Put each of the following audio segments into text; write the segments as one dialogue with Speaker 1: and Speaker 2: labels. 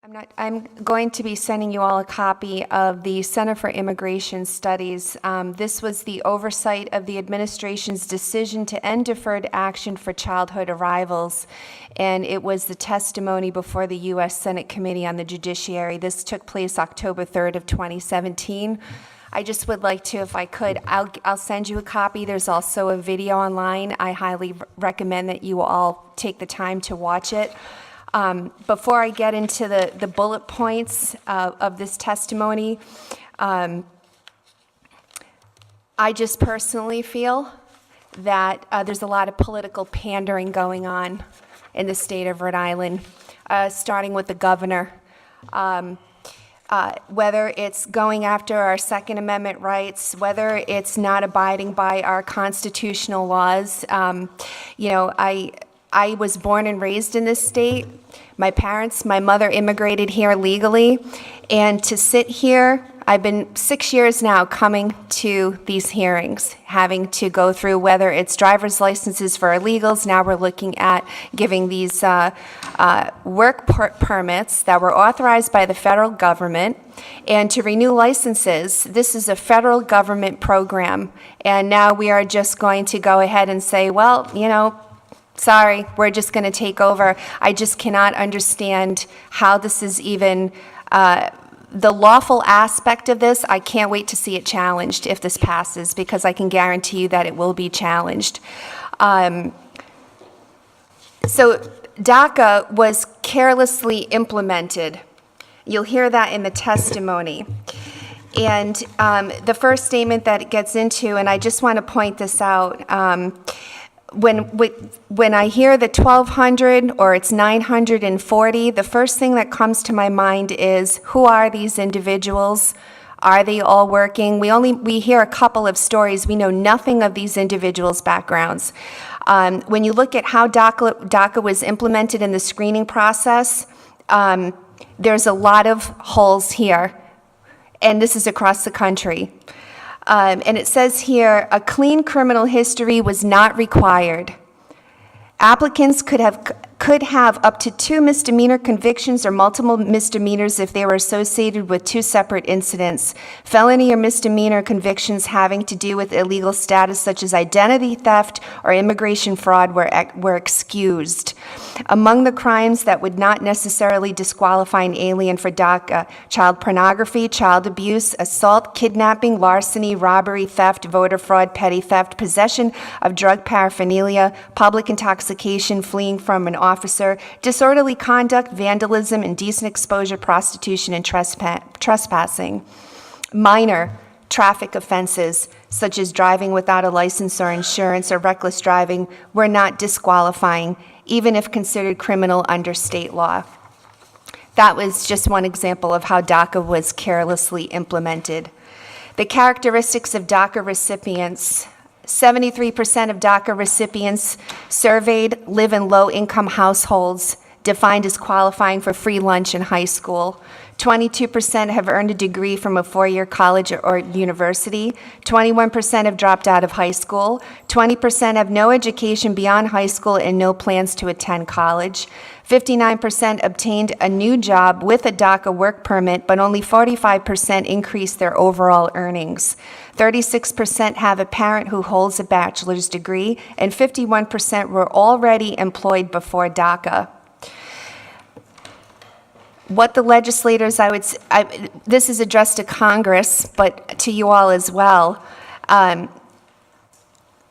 Speaker 1: I'm going to be sending you all a copy of the Center for Immigration Studies. This was the oversight of the administration's decision to end deferred action for childhood arrivals, and it was the testimony before the U.S. Senate Committee on the Judiciary. This took place October 3rd of 2017. I just would like to, if I could, I'll send you a copy. There's also a video online. I highly recommend that you all take the time to watch it. Before I get into the bullet points of this testimony, I just personally feel that there's a lot of political pandering going on in the state of Rhode Island, starting with the governor. Whether it's going after our Second Amendment rights, whether it's not abiding by our constitutional laws. I was born and raised in this state. My mother immigrated here legally, and to sit here, I've been 6 years now coming to these hearings, having to go through whether it's driver's licenses for illegals. Now we're looking at giving these work permits that were authorized by the federal government, and to renew licenses. This is a federal government program, and now we are just going to go ahead and say, well, sorry, we're just going to take over. I just cannot understand how this is even the lawful aspect of this. I can't wait to see it challenged if this passes, because I can guarantee you that it will be challenged. So DACA was carelessly implemented. You'll hear that in the testimony. And the first statement that it gets into, and I just want to point this out, when I hear the 1,200 or it's 940, the first thing that comes to my mind is, who are these individuals? Are they all working? We hear a couple of stories. We know nothing of these individuals' backgrounds. When you look at how DACA was implemented in the screening process, there's a lot of holes here, and this is across the country. And it says here, a clean criminal history was not required. Applicants could have up to 2 misdemeanor convictions or multiple misdemeanors if they were associated with 2 separate incidents. Felony or misdemeanor convictions having to do with illegal status, such as identity theft or immigration fraud, were excused. Among the crimes that would not necessarily disqualify an alien for DACA: child pornography, child abuse, assault, kidnapping, larceny, robbery, theft, voter fraud, petty theft, possession of drug paraphernalia, public intoxication, fleeing from an officer, disorderly conduct, vandalism, indecent exposure, prostitution, and trespassing. Minor traffic offenses, such as driving without a license or insurance or reckless driving, were not disqualifying, even if considered criminal under state law. That was just one example of how DACA was carelessly implemented. The characteristics of DACA recipients: 73% of DACA recipients surveyed live in low-income households, defined as qualifying for free lunch in high school. 22% have earned a degree from a 4-year college or university. 21% have dropped out of high school. 20% have no education beyond high school and no plans to attend college. 59% obtained a new job with a DACA work permit, but only 45% increased their overall earnings. 36% have a parent who holds a bachelor's degree, and 51% were already employed before DACA. What the legislators, this is addressed to Congress, but to you all as well.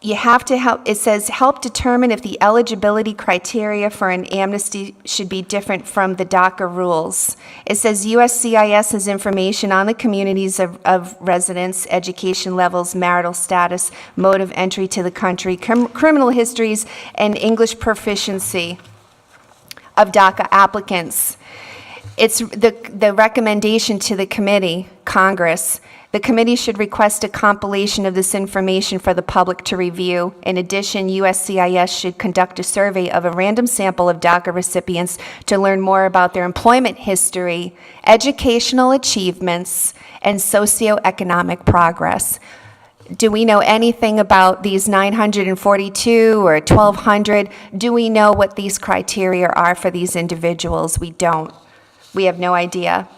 Speaker 1: You have to help, it says, help determine if the eligibility criteria for an amnesty should be different from the DACA rules. It says USCIS has information on the communities of residence, education levels, marital status, mode of entry to the country, criminal histories, and English proficiency of DACA applicants. It's the recommendation to the committee, Congress. The committee should request a compilation of this information for the public to review. In addition, USCIS should conduct a survey of a random sample of DACA recipients to learn more about their employment history, educational achievements, and socioeconomic progress. Do we know anything about these 942 or 1,200? Do we know what these criteria are for these individuals? We don't. We have no idea.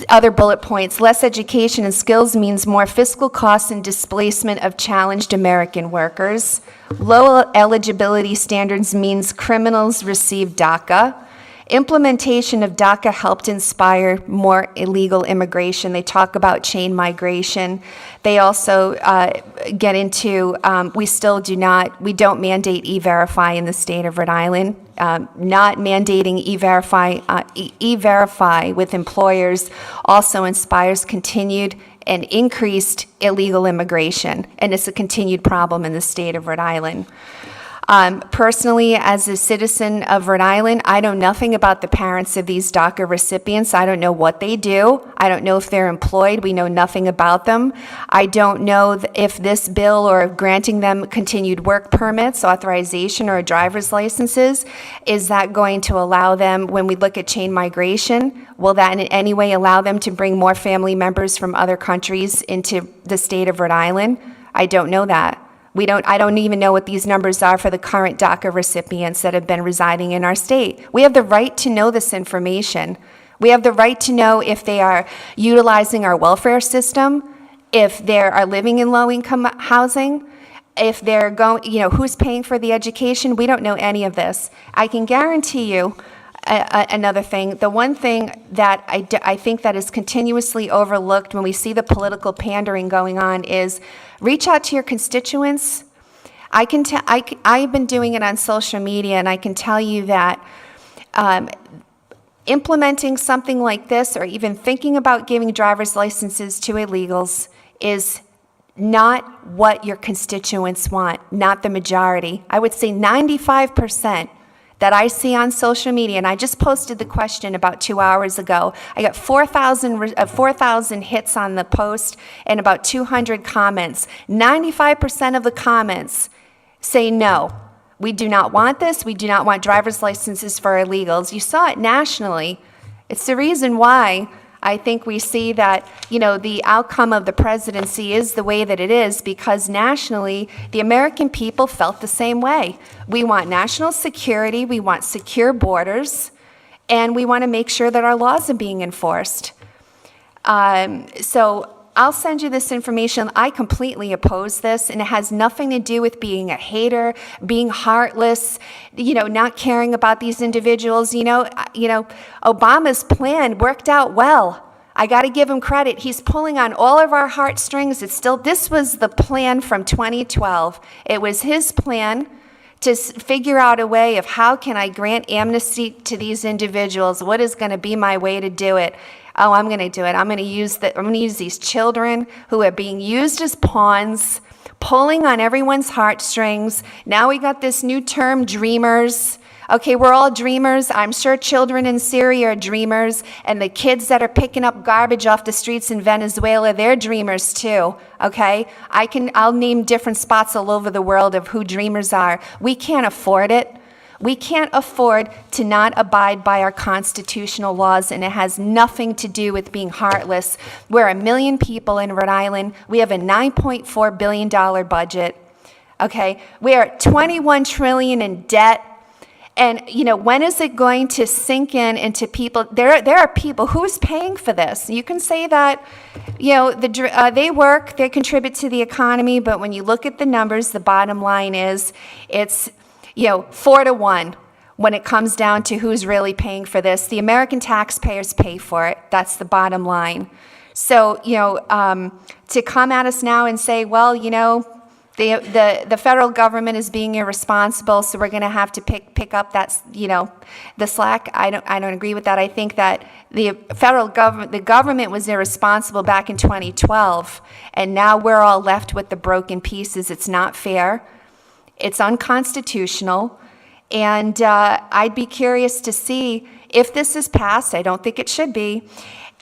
Speaker 1: Other bullet points, less education and skills means more fiscal costs and displacement of challenged American workers. Low eligibility standards means criminals receive DACA. Implementation of DACA helped inspire more illegal immigration. They talk about chain migration. They also get into, we don't mandate E-Verify in the state of Rhode Island. Not mandating E-Verify with employers also inspires continued and increased illegal immigration, and it's a continued problem in the state of Rhode Island. Personally, as a citizen of Rhode Island, I know nothing about the parents of these DACA recipients. I don't know what they do. I don't know if they're employed. We know nothing about them. I don't know if this bill or granting them continued work permits, authorization, or driver's licenses, is that going to allow them, when we look at chain migration, will that in any way allow them to bring more family members from other countries into the state of Rhode Island? I don't know that. I don't even know what these numbers are for the current DACA recipients that have been residing in our state. We have the right to know this information. We have the right to know if they are utilizing our welfare system, if they are living in low-income housing, if they're going, who's paying for the education. We don't know any of this. I can guarantee you another thing. The one thing that I think that is continuously overlooked when we see the political pandering going on is reach out to your constituents. I've been doing it on social media, and I can tell you that implementing something like this, or even thinking about giving driver's licenses to illegals, is not what your constituents want, not the majority. I would say 95% that I see on social media, and I just posted the question about 2 hours ago. I got 4,000 hits on the post and about 200 comments. 95% of the comments say no. We do not want this. We do not want driver's licenses for illegals. You saw it nationally. It's the reason why I think we see that, the outcome of the presidency is the way that it is, because nationally, the American people felt the same way. We want national security, we want secure borders, and we want to make sure that our laws are being enforced. So I'll send you this information. I completely oppose this, and it has nothing to do with being a hater, being heartless, not caring about these individuals. Obama's plan worked out well. I got to give him credit. He's pulling on all of our heartstrings. This was the plan from 2012. It was his plan to figure out a way of how can I grant amnesty to these individuals? What is going to be my way to do it? Oh, I'm going to do it. I'm going to use these children who are being used as pawns, pulling on everyone's heartstrings. Now we got this new term, dreamers. Okay, we're all dreamers. I'm sure children in Syria are dreamers, and the kids that are picking up garbage off the streets in Venezuela, they're dreamers too. Okay, I'll name different spots all over the world of who dreamers are. We can't afford it. We can't afford to not abide by our constitutional laws, and it has nothing to do with being heartless. We're 1 million people in Rhode Island. We have a $9.4 billion budget. Okay, we are $21 trillion in debt. And, when is it going to sink into people? There are people, who's paying for this? You can say that, they work, they contribute to the economy, but when you look at the numbers, the bottom line is it's 4-to-1 when it comes down to who's really paying for this. The American taxpayers pay for it. That's the bottom line. So, to come at us now and say, well, the federal government is being irresponsible, so we're going to have to pick up that, the slack. I don't agree with that. I think that the government was irresponsible back in 2012, and now we're all left with the broken pieces. It's not fair. It's unconstitutional, and I'd be curious to see if this is passed. I don't think it should be.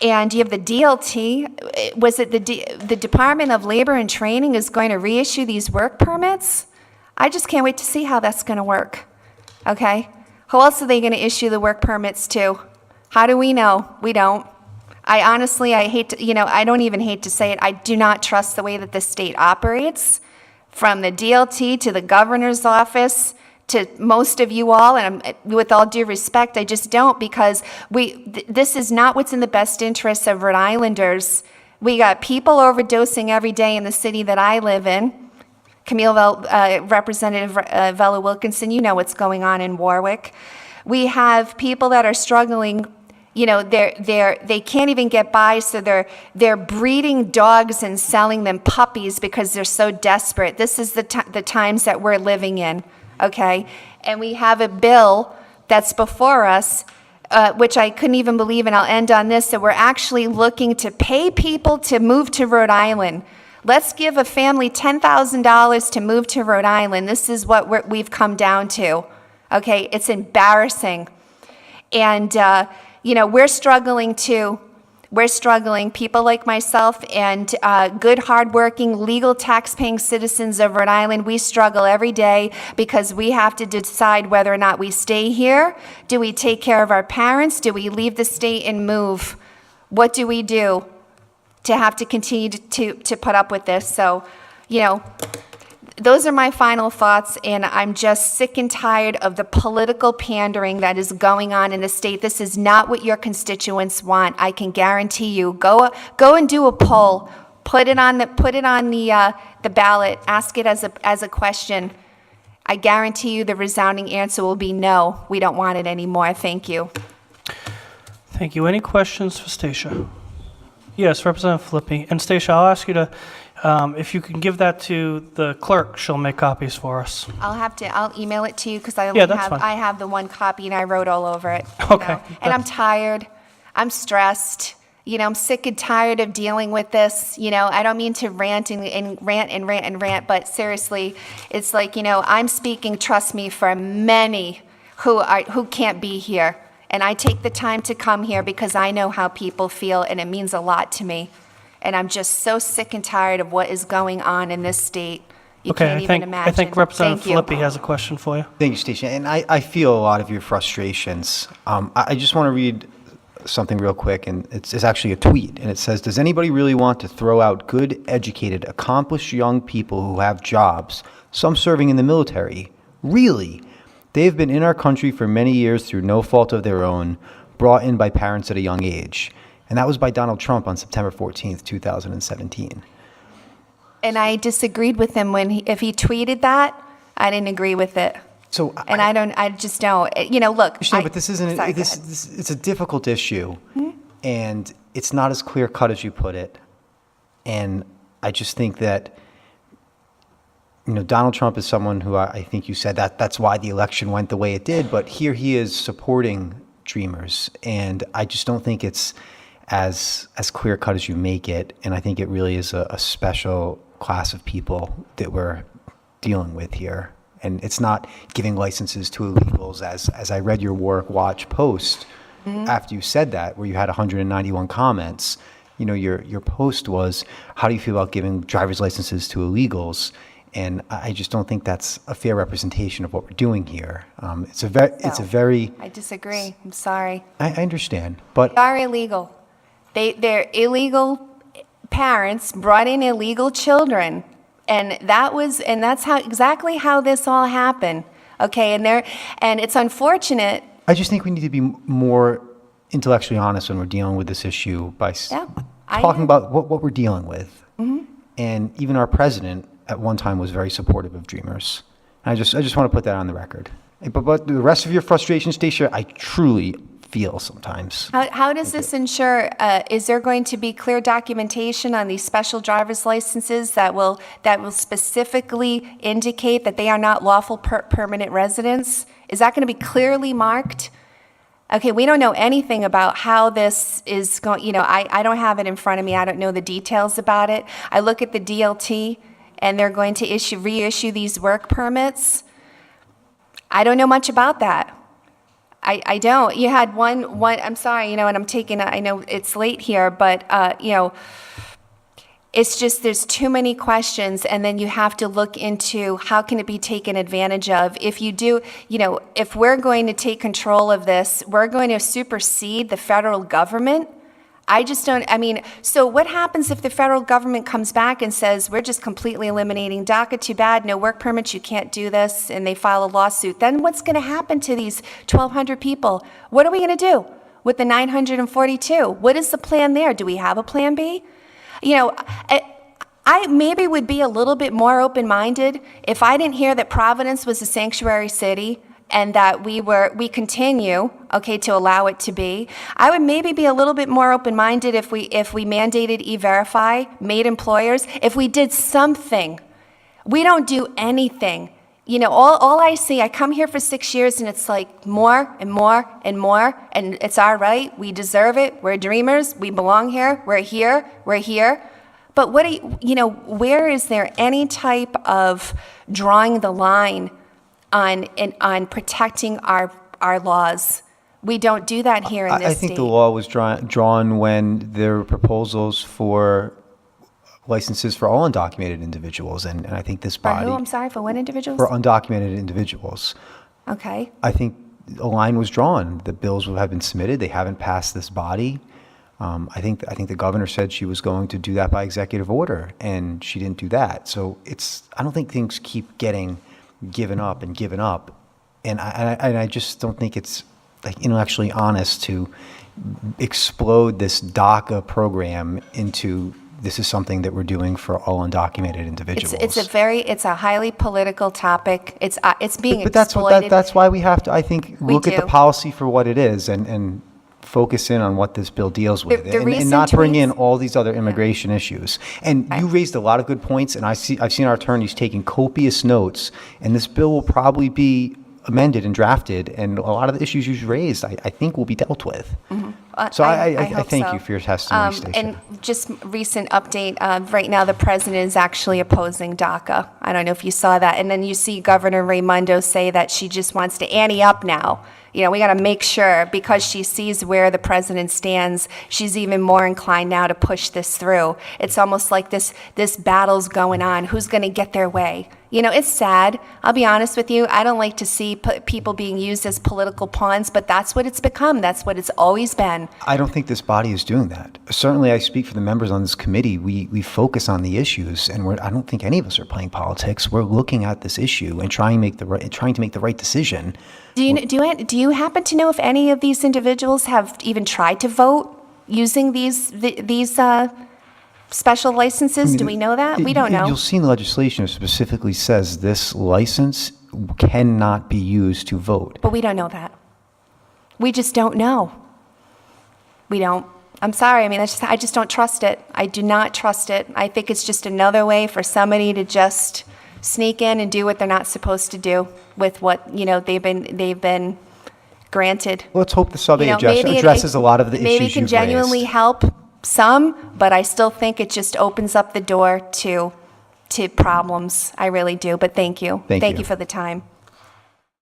Speaker 1: And you have the DLT. Was it the Department of Labor and Training is going to reissue these work permits? I just can't wait to see how that's going to work. Okay? Who else are they going to issue the work permits to? How do we know? We don't. I hate to, I don't even hate to say it. I do not trust the way that the state operates, from the DLT to the governor's office to most of you all, and with all due respect, I just don't, because this is not what's in the best interests of Rhode Islanders. We got people overdosing every day in the city that I live in. Representative Vella Wilkinson, you know what's going on in Warwick. We have people that are struggling. You know, they can't even get by, so they're breeding dogs and selling them puppies because they're so desperate. This is the times that we're living in, okay? And we have a bill that's before us, which I couldn't even believe, and I'll end on this, that we're actually looking to pay people to move to Rhode Island. Let's give a family $10,000 to move to Rhode Island. This is what we've come down to, okay? It's embarrassing. And, you know, we're struggling too. We're struggling, people like myself and good, hardworking, legal, tax-paying citizens of Rhode Island. We struggle every day because we have to decide whether or not we stay here. Do we take care of our parents? Do we leave the state and move? What do we do to have to continue to put up with this? So, you know, those are my final thoughts, and I'm just sick and tired of the political pandering that is going on in the state. This is not what your constituents want. I can guarantee you. Go and do a poll. Put it on the ballot. Ask it as a question. I guarantee you the resounding answer will be no. We don't want it anymore. Thank you.
Speaker 2: Thank you. Any questions for Stacia? Yes, Representative Filippi. And Stacia, I'll ask you to, if you can give that to the clerk, she'll make copies for us.
Speaker 1: I'll email it to you because
Speaker 2: Yeah, that's fine.
Speaker 1: I have the one copy and I wrote all over it.
Speaker 2: Okay.
Speaker 1: And I'm tired. I'm stressed. You know, I'm sick and tired of dealing with this. You know, I don't mean to rant and rant, but seriously, it's like, you know, I'm speaking, trust me, for many who can't be here. And I take the time to come here because I know how people feel, and it means a lot to me. And I'm just so sick and tired of what is going on in this state. You can't even imagine.
Speaker 2: I think Representative
Speaker 1: Thank you.
Speaker 2: Filippi has a question for you.
Speaker 3: Thank you, Stacia. And I feel a lot of your frustrations. I just want to read something real quick, and it's actually a tweet. And it says, does anybody really want to throw out good, educated, accomplished young people who have jobs, some serving in the military? Really? They've been in our country for many years through no fault of their own, brought in by parents at a young age. And that was by Donald Trump on September 14th, 2017.
Speaker 1: And I disagreed with him if he tweeted that. I didn't agree with it.
Speaker 3: So
Speaker 1: I just don't. You know, look.
Speaker 3: But this isn't. It's a difficult issue, and it's not as clear cut as you put it. And I just think that, you know, Donald Trump is someone who I think you said that's why the election went the way it did. But here he is supporting Dreamers, and I just don't think it's as clear cut as you make it. And I think it really is a special class of people that we're dealing with here. And it's not giving licenses to illegals, as I read your Warwick Watch post after you said that, where you had 191 comments. You know, your post was, how do you feel about giving driver's licenses to illegals? And I just don't think that's a fair representation of what we're doing here. It's a very.
Speaker 1: I disagree. I'm sorry.
Speaker 3: I understand, but
Speaker 1: They are illegal. They're illegal parents brought in illegal children. And that's exactly how this all happened. Okay, and it's unfortunate.
Speaker 3: I just think we need to be more intellectually honest when we're dealing with this issue by talking about what we're dealing with. And even our president at one time was very supportive of Dreamers. And I just want to put that on the record. But the rest of your frustration, Stacia, I truly feel sometimes.
Speaker 1: How does this ensure, is there going to be clear documentation on these special driver's licenses that will specifically indicate that they are not lawful permanent residents? Is that going to be clearly marked? Okay, we don't know anything about how this is going. You know, I don't have it in front of me. I don't know the details about it. I look at the DLT, and they're going to reissue these work permits. I don't know much about that. I don't. You had one, I'm sorry, you know, and I know it's late here, but, you know, it's just there's too many questions, and then you have to look into how can it be taken advantage of. If you do, you know, if we're going to take control of this, we're going to supersede the federal government. I just don't, I mean, so what happens if the federal government comes back and says, we're just completely eliminating DACA, too bad, no work permits, you can't do this, and they file a lawsuit? Then what's going to happen to these 1,200 people? What are we going to do with the 942? What is the plan there? Do we have a plan B? You know, I maybe would be a little bit more open-minded if I didn't hear that Providence was a sanctuary city and that we continue, okay, to allow it to be. I would maybe be a little bit more open-minded if we mandated E-Verify, made employers, if we did something. We don't do anything. You know, all I see, I come here for 6 years and it's like more and more and more, and it's our right, we deserve it, we're dreamers, we belong here, we're here, we're here. But what do you know, where is there any type of drawing the line on protecting our laws? We don't do that here in this state.
Speaker 3: I think the law was drawn when there were proposals for licenses for all undocumented individuals, and I think this body...
Speaker 1: For who? I'm sorry, for what individuals?
Speaker 3: For undocumented individuals.
Speaker 1: Okay.
Speaker 3: I think a line was drawn. The bills have been submitted. They haven't passed this body. I think the governor said she was going to do that by executive order, and she didn't do that. So I don't think things keep getting given up, and I just don't think it's like intellectually honest to explode this DACA program into this is something that we're doing for all undocumented individuals.
Speaker 1: It's a highly political topic. It's being
Speaker 3: but that's
Speaker 1: exploited.
Speaker 3: That's why we have to, I think, look at the
Speaker 1: do.
Speaker 3: policy for what it is and focus in on what this bill deals with,
Speaker 1: The
Speaker 3: and
Speaker 1: recent
Speaker 3: not bring in
Speaker 1: tweets-
Speaker 3: all these other immigration issues. And you raised a lot of good points, and I've seen our attorneys taking copious notes, and this bill will probably be amended and drafted, and a lot of the issues you raised, I think, will be dealt with. So I
Speaker 1: hope
Speaker 3: thank
Speaker 1: so.
Speaker 3: you for your testimony, Stacia.
Speaker 1: And just recent update, right now the president is actually opposing DACA. I don't know if you saw that. And then you see Governor Raimondo say that she just wants to ante up now. You know, we got to make sure, because she sees where the president stands, she's even more inclined now to push this through. It's almost like this battle's going on. Who's going to get their way? You know, it's sad. I'll be honest with you. I don't like to see people being used as political pawns, but that's what it's become. That's what it's always been.
Speaker 3: I don't think this body is doing that. Certainly, I speak for the members on this committee. We focus on the issues, and I don't think any of us are playing politics. We're looking at this issue and trying to make the right decision.
Speaker 1: Do you happen to know if any of these individuals have even tried to vote using these special licenses? Do we know that? We don't know.
Speaker 3: You'll see in the legislation it specifically says this license cannot be used to vote.
Speaker 1: But we don't know that. We just don't know. We don't. I'm sorry. I mean, I just don't trust it. I do not trust it. I think it's just another way for somebody to just sneak in and do what they're not supposed to do with what, you know, they've been granted.
Speaker 3: Let's hope the sub-A
Speaker 1: Maybe
Speaker 3: addresses a lot of the issues
Speaker 1: maybe it can
Speaker 3: you've
Speaker 1: genuinely
Speaker 3: raised.
Speaker 1: help some, but I still think it just opens up the door to problems. I really do. But thank you.
Speaker 3: Thank you.
Speaker 1: You for the time.